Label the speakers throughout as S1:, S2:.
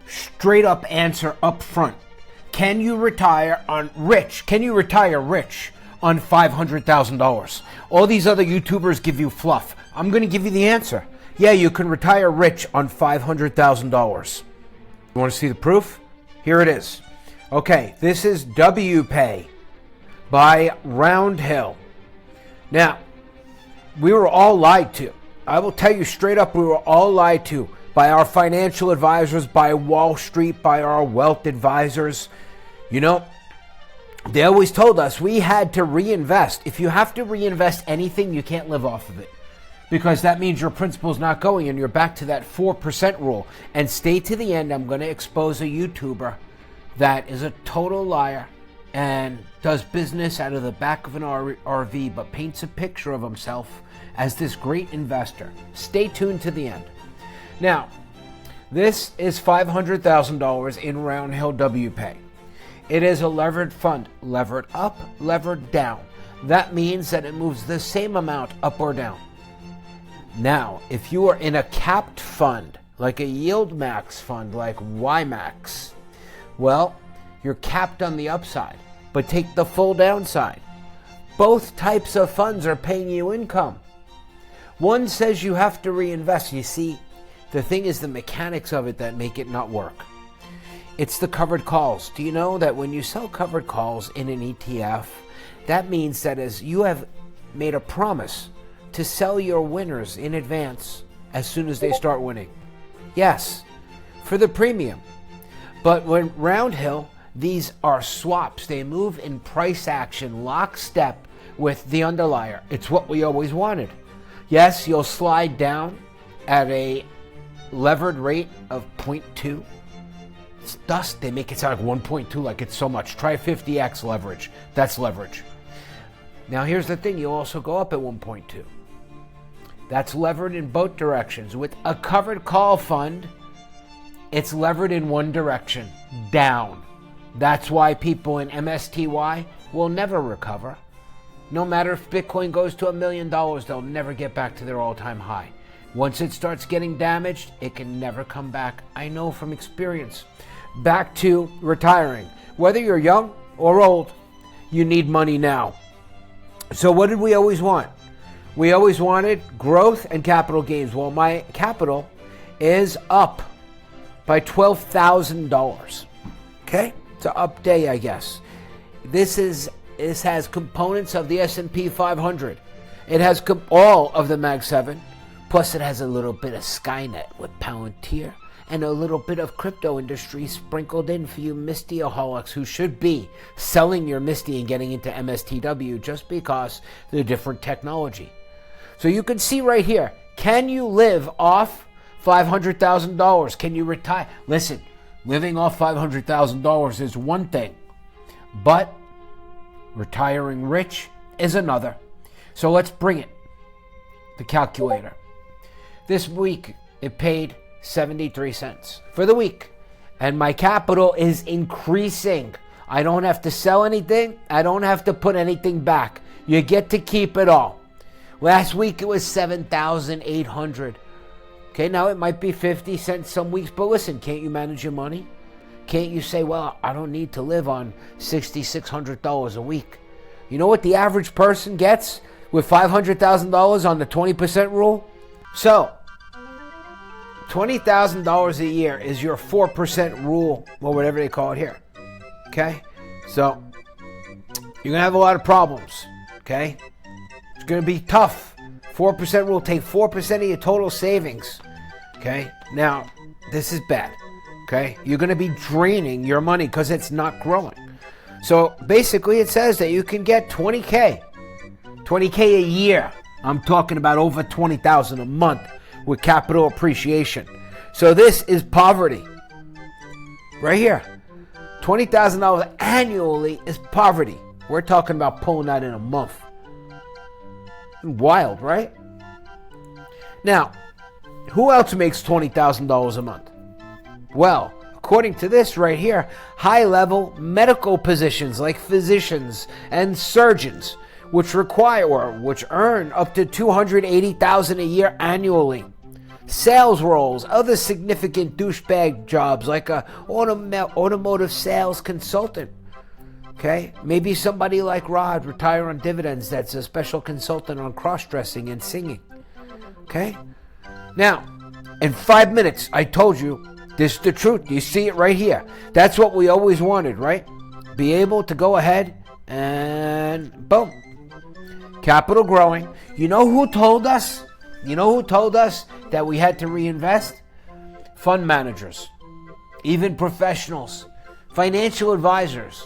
S1: straight up answer up front. Can you retire rich on $500,000? All these other YouTubers give you fluff. I'm going to give you the answer. Yeah, you can retire rich on $500,000. You want to see the proof? Here it is. Okay, this is WPAY by Roundhill. Now, we were all lied to. I will tell you straight up, we were all lied to by our financial advisors, by Wall Street, by our wealth advisors. You know, they always told us we had to reinvest. If you have to reinvest anything, you can't live off of it, because that means your principal's not going and you're back to that 4% rule. And stay to the end. I'm going to expose a YouTuber that is a total liar and does business out of the back of an RV, but paints a picture of himself as this great investor. Stay tuned to the end. Now, this is $500,000 in Roundhill WPAY. It is a levered fund, levered up, levered down. That means that it moves the same amount up or down. Now, if you are in a capped fund, like a yield max fund, like YMAX, well, you're capped on the upside, but take the full downside. Both types of funds are paying you income. One says you have to reinvest. You see, the thing is the mechanics of it that make it not work. It's the covered calls. Do you know that when you sell covered calls in an ETF, that means that as you have made a promise to sell your winners in advance as soon as they start winning? Yes, for the premium. But when Roundhill, these are swaps. They move in price action, lockstep with the underlier. It's what we always wanted. Yes, you'll slide down at a levered rate of 0.2. It's dust. They make it sound like 1.2, like it's so much. Try 50x leverage. That's leverage. Now here's the thing. You'll also go up at 1.2. That's levered in both directions. With a covered call fund, it's levered in one direction, down. That's why people in MSTY will never recover. No matter if Bitcoin goes to $1 million, they'll never get back to their all-time high. Once it starts getting damaged, it can never come back. I know from experience. Back to retiring. Whether you're young or old, you need money now. So what did we always want? We always wanted growth and capital gains. Well, my capital is up by $12,000. Okay? It's an up day, I guess. This has components of the S&P 500. It has all of the Mag 7. Plus, it has a little bit of Skynet with Palantir and a little bit of crypto industry sprinkled in for you Misty-aholics who should be selling your Misty and getting into MSTW just because they're different technology. So you can see right here, can you live off $500,000? Can you retire? Listen, living off $500,000 is one thing, but retiring rich is another. So let's bring it. The calculator. This week, it paid 73 cents for the week. And my capital is increasing. I don't have to sell anything. I don't have to put anything back. You get to keep it all. Last week, it was 7,800. Okay, now it might be 50 cents some weeks, but listen, can't you manage your money? Can't you say, well, I don't need to live on $6,600 a week? You know what the average person gets with $500,000 on the 20% rule? So, $20,000 a year is your 4% rule, or whatever they call it here. Okay? So, you're going to have a lot of problems. Okay? It's going to be tough. 4% rule, take 4% of your total savings. Okay? Now, this is bad. Okay? You're going to be draining your money because it's not growing. So, basically, it says that you can get $20K. $20K a year. I'm talking about over $20,000 a month with capital appreciation. So this is poverty. Right here. $20,000 annually is poverty. We're talking about pulling that in a month. Wild, right? Now, who else makes $20,000 a month? Well, according to this right here, high-level medical positions like physicians and surgeons, which earn up to $280,000 a year annually. sales roles, other significant douchebag jobs like a automotive sales consultant. Okay, maybe somebody like Rod, retire on dividends, that's a special consultant on cross-dressing and singing. Okay, now in 5 minutes, I told you this is the truth. You see it right here. That's what we always wanted, right? Be able to go ahead and boom, capital growing. You know who told us? You know who told us that we had to reinvest? Fund managers, even professionals, financial advisors.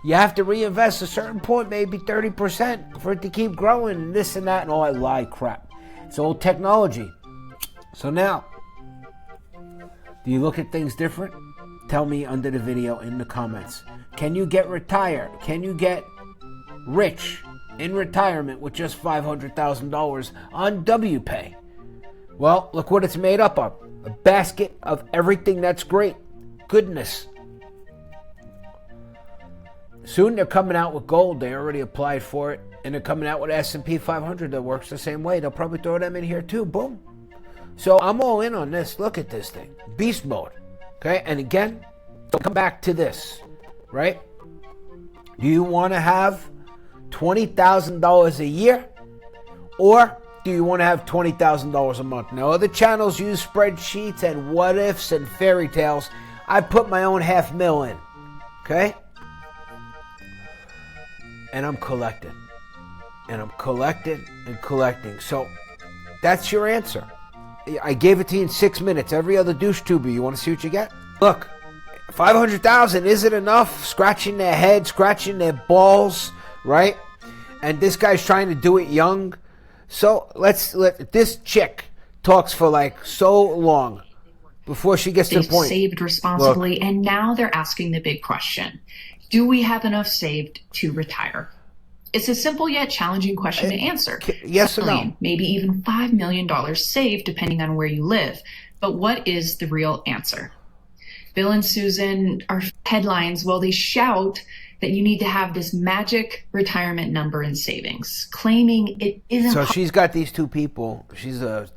S1: You have to reinvest a certain point, maybe 30%, for it to keep growing and this and that and all that lie crap. It's old technology. So now, do you look at things different? Tell me under the video in the comments. Can you get retired? Can you get rich in retirement with just $500,000 on WPAY? Well, look what it's made up of. A basket of everything that's great. Goodness. Soon they're coming out with gold. They already applied for it. And they're coming out with S&P 500 that works the same way. They'll probably throw them in here too. Boom. So I'm all in on this. Look at this thing. Beast mode. Okay? And again, come back to this. Right? Do you want to have $20,000 a year? Or do you want to have $20,000 a month? Now, other channels use spreadsheets and what ifs and fairy tales. I put my own $500,000 in. Okay? And I'm collecting. And I'm collecting and collecting. So that's your answer. I gave it to you in 6 minutes. Every other douche tuber, you want to see what you get? Look, 500,000, is it enough? Scratching their head, scratching their balls, right? And this guy's trying to do it young. So this chick talks for like so long before she gets to the point.
S2: Saved responsibly. Look. And now they're asking the big question. Do we have enough saved to retire? It's a simple yet challenging question to answer.
S1: Yes or no?
S2: Maybe even $5 million saved, depending on where you live. But what is the real answer? Bill and Susan are headlines. Well, they shout that you need to have this magic retirement number in savings, claiming it isn't.
S1: So she's got these two people. She's a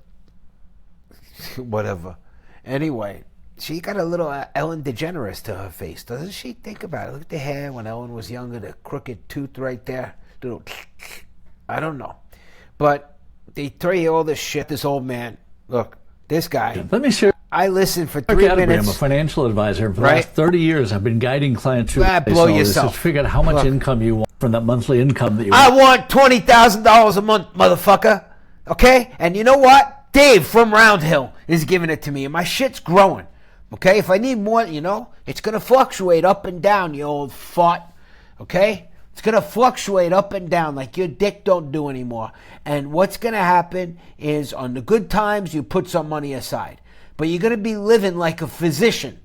S1: whatever. Anyway. She got a little Ellen DeGeneres to her face, doesn't she? Think about it. Look at the hair when Ellen was younger, the crooked tooth right there. I don't know. But they throw you all this shit, this old man. Look, this guy.
S3: Let me share.
S1: I listened for 3 minutes.
S3: I'm a financial advisor. For the last 30 years, I've been guiding clients through
S1: blow yourself.
S3: To figure out how much income you want from that monthly income that you
S1: want. I want $20,000 a month, motherfucker. Okay? And you know what? Dave from Round Hill is giving it to me, and my shit's growing. Okay, if I need more, it's going to fluctuate up and down, you old fart. Okay? It's going to fluctuate up and down like your dick don't do anymore. And what's going to happen is on the good times, you put some money aside. But you're going to be living like a physician,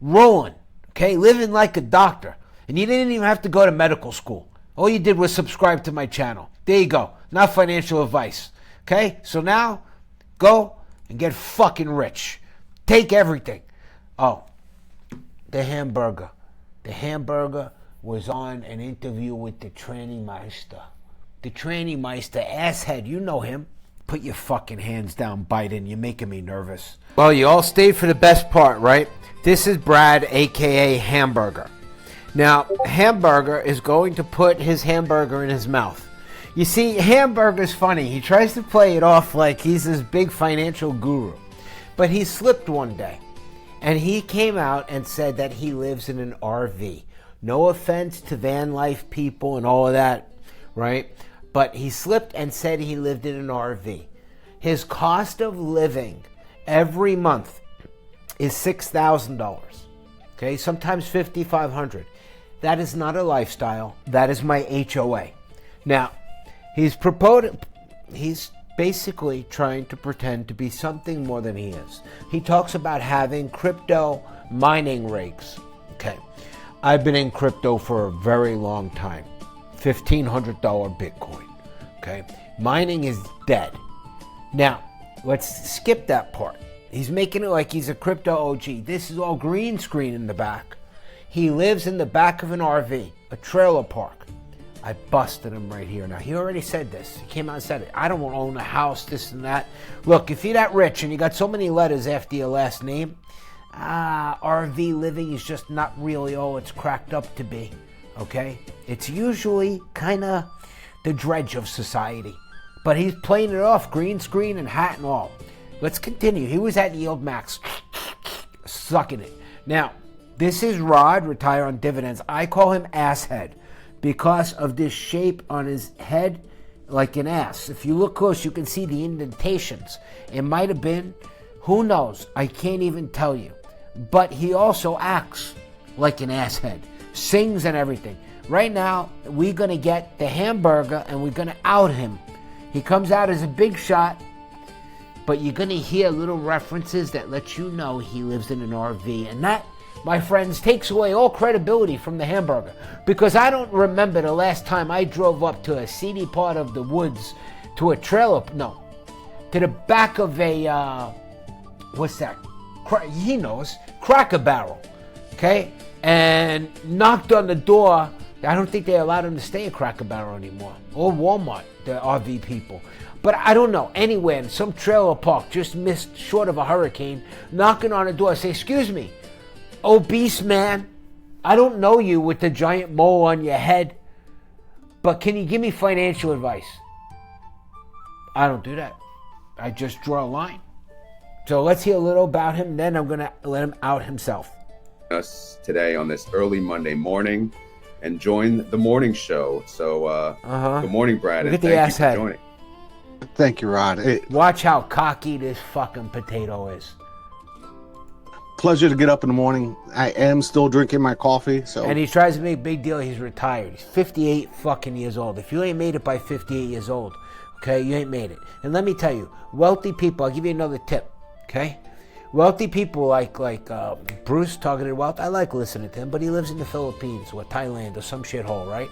S1: rolling, okay? Living like a doctor. And you didn't even have to go to medical school. All you did was subscribe to my channel. There you go. Not financial advice. Okay? So now, go and get fucking rich. Take everything. Oh, the hamburger. The hamburger was on an interview with the tranny meister. The tranny meister, asshead, you know him. Put your fucking hands down, Biden. You're making me nervous. Well, you all stayed for the best part, right? This is Brad, a.k.a. Hamburger. Now, Hamburger is going to put his hamburger in his mouth. You see, Hamburger's funny. He tries to play it off like he's this big financial guru. But he slipped one day. And he came out and said that he lives in an RV. No offense to van life people and all of that, right? But he slipped and said he lived in an RV. His cost of living every month is $6,000. Okay, sometimes $5,500. That is not a lifestyle. That is my HOA. Now, he's basically trying to pretend to be something more than he is. He talks about having crypto mining rigs. Okay. I've been in crypto for a very long time. $1,500 Bitcoin. Okay. Mining is dead. Now, let's skip that part. He's making it like he's a crypto OG. This is all green screen in the back. He lives in the back of an RV, a trailer park. I busted him right here. Now, he already said this. He came out and said it. I don't own a house, this and that. Look, if you're that rich and you got so many letters after your last name, RV living is just not really all it's cracked up to be, okay? It's usually kind of the dredge of society. But he's playing it off, green screen and hat and all. Let's continue. He was at Yield Max, sucking it. Now, this is Rod, retire on dividends. I call him Asshead because of this shape on his head like an ass. If you look close, you can see the indentations. It might have been, who knows? I can't even tell you. But he also acts like an asshead, sings and everything. Right now, we're going to get the hamburger and we're going to out him. He comes out as a big shot, but you're going to hear little references that let you know he lives in an RV. And that, my friends, takes away all credibility from the hamburger. Because I don't remember the last time I drove up to a seedy part of the woods to a trailer, to the back of a, what's that? He knows, Cracker Barrel, okay? And knocked on the door. I don't think they allowed him to stay at Cracker Barrel anymore. Or Walmart, the RV people. But I don't know, anywhere in some trailer park just missed short of a hurricane, knocking on the door, say, excuse me, obese man, I don't know you with the giant mole on your head, but can you give me financial advice? I don't do that. I just draw a line. So let's hear a little about him, then I'm going to let him out himself.
S4: Us today on this early Monday morning and join the morning show. So good morning, Brad.
S1: Look
S4: and
S1: at the
S4: thank
S1: ass
S4: you for
S1: head.
S4: joining.
S5: Thank you, Rod.
S1: Watch how cocky this fucking potato is.
S5: Pleasure to get up in the morning. I am still drinking my coffee.
S1: And he tries to make a big deal he's retired. He's 58 fucking years old. If you ain't made it by 58 years old, okay, you ain't made it. And let me tell you, wealthy people, I'll give you another tip, okay? Wealthy people like Bruce, Targeted Wealth, I like listening to him, but he lives in the Philippines or Thailand or some shithole, right?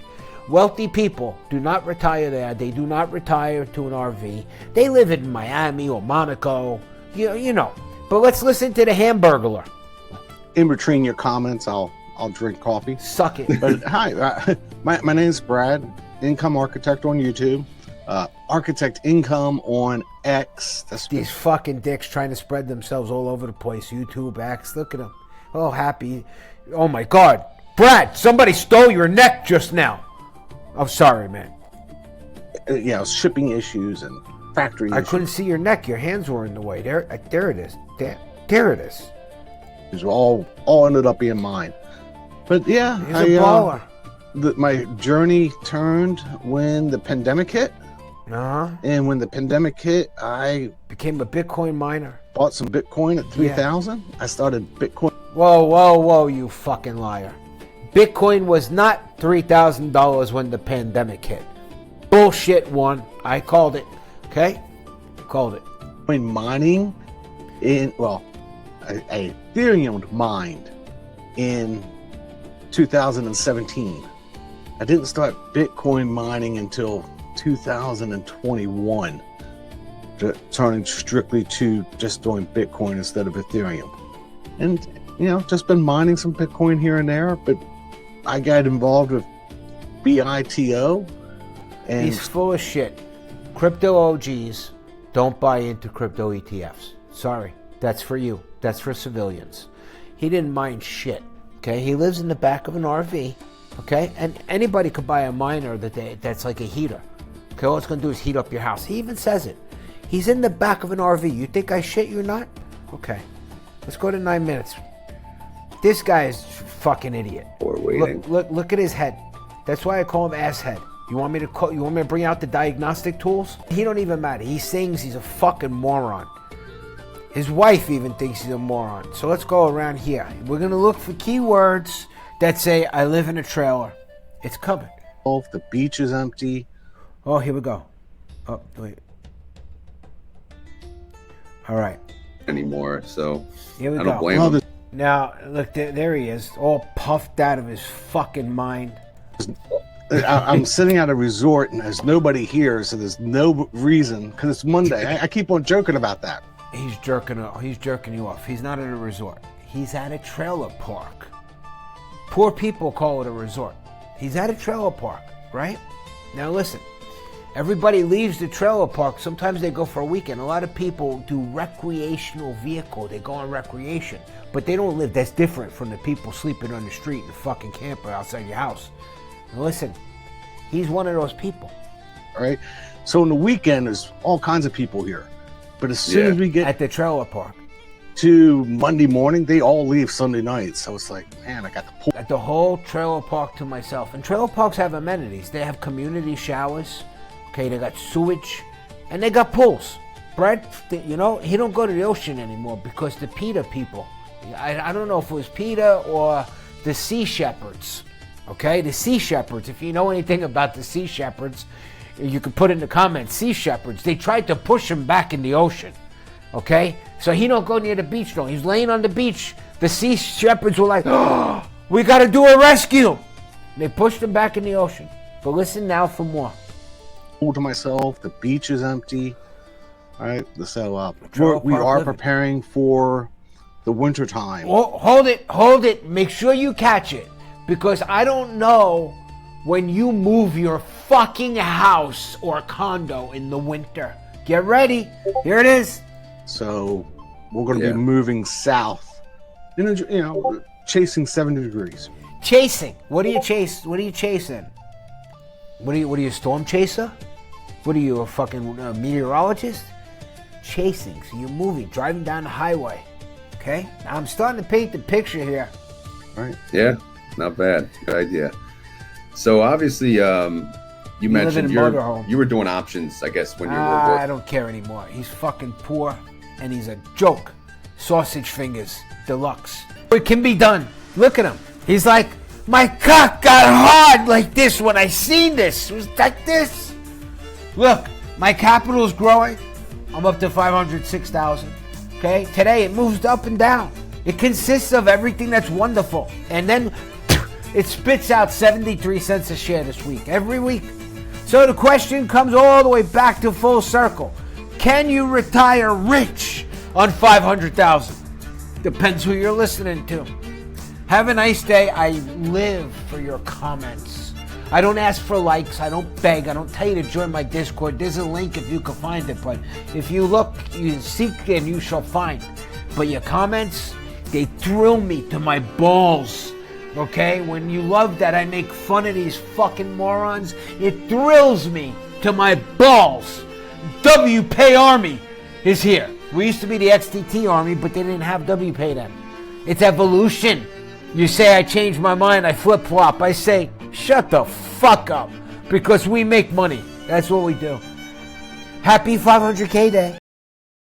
S1: Wealthy people do not retire there. They do not retire to an RV. They live in Miami or Monaco, you know. But let's listen to the Hamburglar.
S5: In between your comments, I'll drink coffee.
S1: Suck it.
S5: But hi, my name's Brad, Income Architect on YouTube, Architect Income on X. That's
S1: These fucking dicks trying to spread themselves all over the place. YouTube X, look at them. Oh, happy. Oh my God. Brad, somebody stole your neck just now. I'm sorry, man.
S5: Shipping issues and factory
S1: I
S5: issues.
S1: couldn't see your neck. Your hands were in the way. There it is. There it is.
S5: It all ended up being mine. But yeah,
S1: He's a baller.
S5: My journey turned when the pandemic hit. And when the pandemic hit, I
S1: became a Bitcoin miner.
S5: Bought some Bitcoin at 3,000. I started Bitcoin.
S1: Whoa, you fucking liar. Bitcoin was not $3,000 when the pandemic hit. Bullshit one. I called it. Okay? Called it.
S5: Mining I Ethereum mined in 2017. I didn't start Bitcoin mining until 2021, turning strictly to just doing Bitcoin instead of Ethereum. And, just been mining some Bitcoin here and there, but I got involved with BITO. And
S1: he's full of shit. Crypto OGs don't buy into crypto ETFs. Sorry. That's for you. That's for civilians. He didn't mind shit. Okay? He lives in the back of an RV. Okay? And anybody could buy a miner that's like a heater. Okay? All it's going to do is heat up your house. He even says it. He's in the back of an RV. You think I shit you not? Okay. Let's go to 9 minutes. This guy is fucking idiot.
S4: We're waiting.
S1: Look at his head. That's why I call him asshead. You want me to bring out the diagnostic tools? He don't even matter. He sings. He's a fucking moron. His wife even thinks he's a moron. So let's go around here. We're going to look for keywords that say, I live in a trailer. It's coming.
S5: The beach is empty.
S1: Oh, here we go. Oh, wait. All right.
S4: Anymore, so
S1: Here we
S4: I
S1: go.
S4: don't blame him.
S1: Now, look, there he is, all puffed out of his fucking mind.
S5: I'm sitting at a resort and there's nobody here, so there's no reason, because it's Monday. I keep on joking about that.
S1: He's jerking you off. He's not at a resort. He's at a trailer park. Poor people call it a resort. He's at a trailer park. right? Now listen, everybody leaves the trailer park. Sometimes they go for a weekend. A lot of people do recreational vehicle. They go on recreation, but they don't live. That's different from the people sleeping on the street in a fucking camper outside your house. Now listen, he's one of those people.
S5: All right. So on the weekend, there's all kinds of people here. But as soon as we get
S1: at the trailer park
S5: to Monday morning, they all leave Sunday night. So it's like, man, I got the pool.
S1: At the whole trailer park to myself. And trailer parks have amenities. They have community showers. Okay, they got sewage. And they got pools. Brad, you know, he don't go to the ocean anymore because the PETA people. I don't know if it was PETA or the Sea Shepherds. Okay, the Sea Shepherds. If you know anything about the Sea Shepherds, you can put in the comments. Sea Shepherds. They tried to push him back in the ocean. Okay, so he don't go near the beach though. He's laying on the beach. The Sea Shepherds were like, "Oh, we got to do a rescue." They pushed him back in the ocean. But listen now for more.
S5: Pool to myself. The beach is empty. All right, so we
S1: park
S5: are
S1: living.
S5: preparing for the winter time.
S1: Oh, hold it. Make sure you catch it, because I don't know when you move your fucking house or condo in the winter. Get ready. Here it is.
S5: So we're going to be moving south, chasing 70 degrees.
S1: Chasing. What do you chase? What are you chasing? What are you, a storm chaser? What are you, a fucking meteorologist? Chasing. So you're moving, driving down the highway. Okay? Now I'm starting to paint the picture here.
S5: All right.
S4: Yeah, not bad. Good idea. So obviously, you mentioned
S1: live in a motorhome.
S4: you were doing options, I guess, when you were
S1: I
S4: working.
S1: don't care anymore. He's fucking poor, and he's a joke. Sausage fingers, deluxe. It can be done. Look at him. He's like, my cock got hard like this when I seen this. It was like this. Look, my capital's growing. I'm up to 506,000. Okay? Today it moves up and down. It consists of everything that's wonderful. And then it spits out 73 cents a share this week, every week. So the question comes all the way back to full circle. Can you retire rich on 500,000? Depends who you're listening to. Have a nice day. I live for your comments. I don't ask for likes. I don't beg. I don't tell you to join my Discord. There's a link if you can find it. But if you look, you seek, and you shall find. But your comments, they thrill me to my balls. Okay? When you love that I make fun of these fucking morons, it thrills me to my balls. WPAY Army is here. We used to be the XTT Army, but they didn't have WPAY then. It's evolution. You say I changed my mind, I flip-flop. I say, shut the fuck up, because we make money. That's what we do. Happy 500K day.